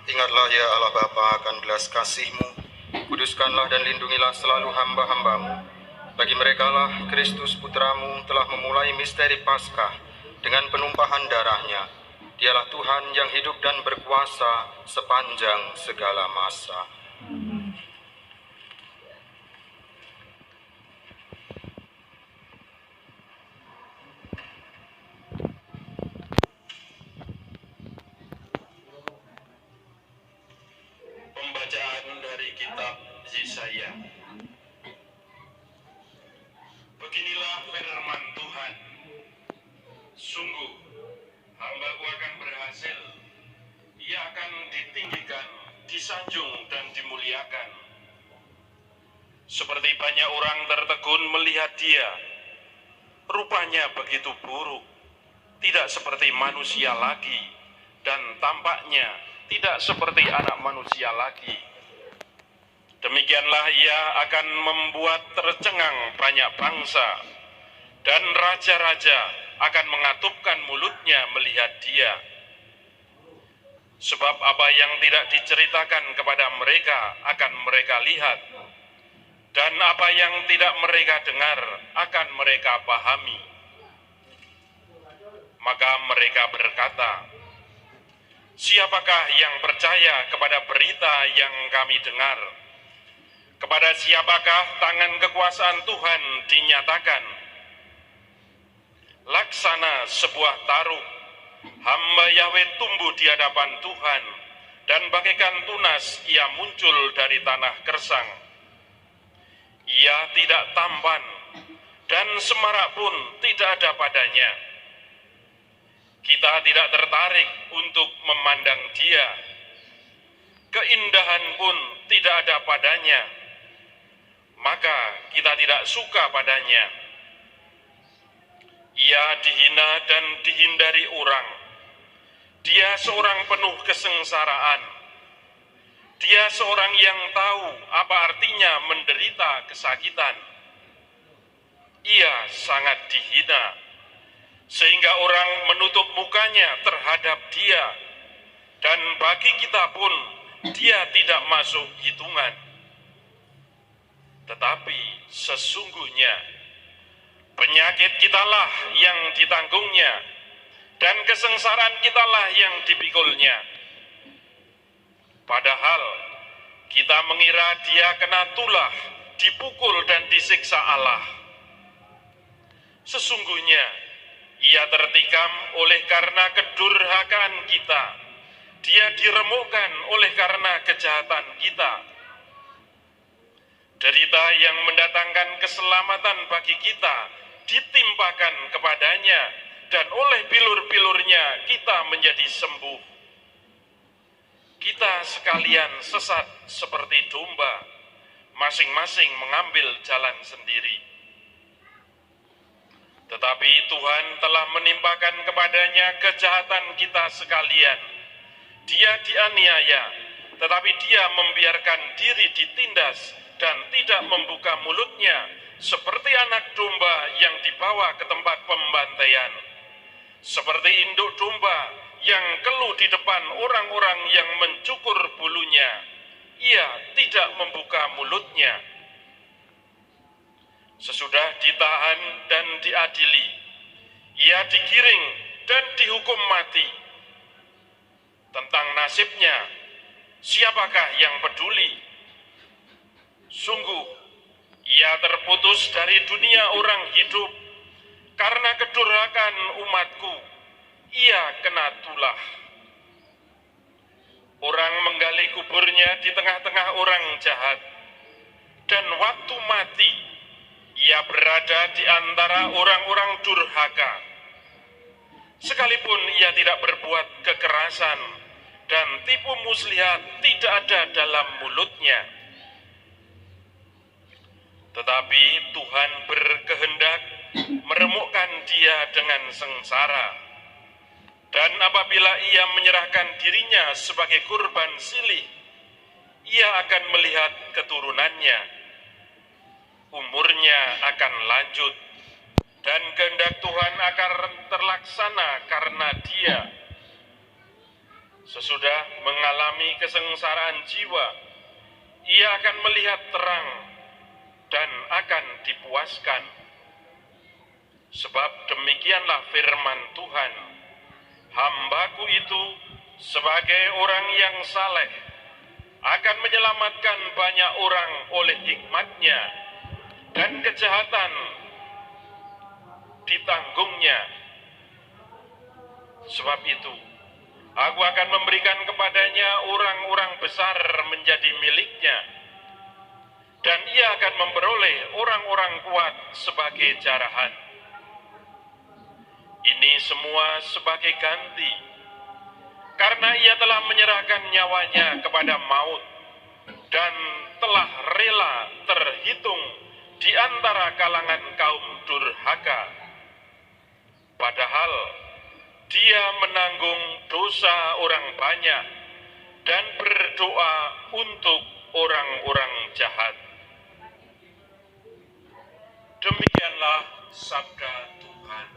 Ingatlah ya Allah Bapa akan belas kasih-Mu, kuduskanlah dan lindungilah selalu hamba-hamba-Mu. Bagi mereka lah Kristus Putra-Mu telah memulai misteri Paskah dengan penumpahan darahnya. Dialah Tuhan yang hidup dan berkuasa sepanjang segala masa. Pembacaan dari kitab Yesaya. Beginilah firman Tuhan. Sungguh, hamba-Ku akan berhasil. Ia akan ditinggikan, disanjung dan dimuliakan. Seperti banyak orang tertegun melihat dia, rupanya begitu buruk, tidak seperti manusia lagi, dan tampaknya tidak seperti anak manusia lagi. Demikianlah ia akan membuat tercengang banyak bangsa, dan raja-raja akan mengatupkan mulutnya melihat dia. Sebab apa yang tidak diceritakan kepada mereka akan mereka lihat, dan apa yang tidak mereka dengar akan mereka pahami. Maka mereka berkata, siapakah yang percaya kepada berita yang kami dengar? Kepada siapakah tangan kekuasaan Tuhan dinyatakan? Laksana sebuah taruh, hamba Yahweh tumbuh di hadapan Tuhan, dan bagaikan tunas ia muncul dari tanah gersang. Ia tidak tampan, dan semarak pun tidak ada padanya. Kita tidak tertarik untuk memandang dia. Keindahan pun tidak ada padanya, maka kita tidak suka padanya. Ia dihina dan dihindari orang. Dia seorang penuh kesengsaraan. Dia seorang yang tahu apa artinya menderita kesakitan. Ia sangat dihina, sehingga orang menutup mukanya terhadap dia, dan bagi kita pun dia tidak masuk hitungan. Tetapi sesungguhnya penyakit kitalah yang ditanggungnya, dan kesengsaraan kitalah yang dipikulnya. Padahal kita mengira dia kena tulah, dipukul dan disiksa Allah. Sesungguhnya ia tertikam oleh karena kedurhakaan kita. Dia diremukkan oleh karena kejahatan kita. Derita yang mendatangkan keselamatan bagi kita ditimpakan kepadanya, dan oleh bilur-bilurnya kita menjadi sembuh. Kita sekalian sesat seperti domba, masing-masing mengambil jalan sendiri. Tetapi Tuhan telah menimpakan kepadanya kejahatan kita sekalian. Dia dianiaya, tetapi dia membiarkan diri ditindas dan tidak membuka mulutnya, seperti anak domba yang dibawa ke tempat pembantaian. Seperti induk domba yang keluh di depan orang-orang yang mencukur bulunya, ia tidak membuka mulutnya. Sesudah ditahan dan diadili, ia digiring dan dihukum mati. Tentang nasibnya, siapakah yang peduli? Sungguh, ia terputus dari dunia orang hidup. Karena kedurhakaan umatku, ia kena tulah. Orang menggali kuburnya di tengah-tengah orang jahat, dan waktu mati, ia berada di antara orang-orang durhaka. Sekalipun ia tidak berbuat kekerasan, dan tipu muslihat tidak ada dalam mulutnya. Tetapi Tuhan berkehendak meremukkan dia dengan sengsara. Dan apabila ia menyerahkan dirinya sebagai kurban silih, ia akan melihat keturunannya. Umurnya akan lanjut, dan kehendak Tuhan akan terlaksana karena dia. Sesudah mengalami kesengsaraan jiwa, ia akan melihat terang dan akan dipuaskan. Sebab demikianlah firman Tuhan, "Hambaku itu sebagai orang yang saleh akan menyelamatkan banyak orang oleh hikmat-Nya, dan kejahatan ditanggungnya. Sebab itu, Aku akan memberikan kepadanya orang-orang besar menjadi miliknya, dan ia akan memperoleh orang-orang kuat sebagai jarahan. Ini semua sebagai ganti, karena ia telah menyerahkan nyawanya kepada maut, dan telah rela terhitung di antara kalangan kaum durhaka. Padahal dia menanggung dosa orang banyak dan berdoa untuk orang-orang jahat." Demikianlah sabda Tuhan.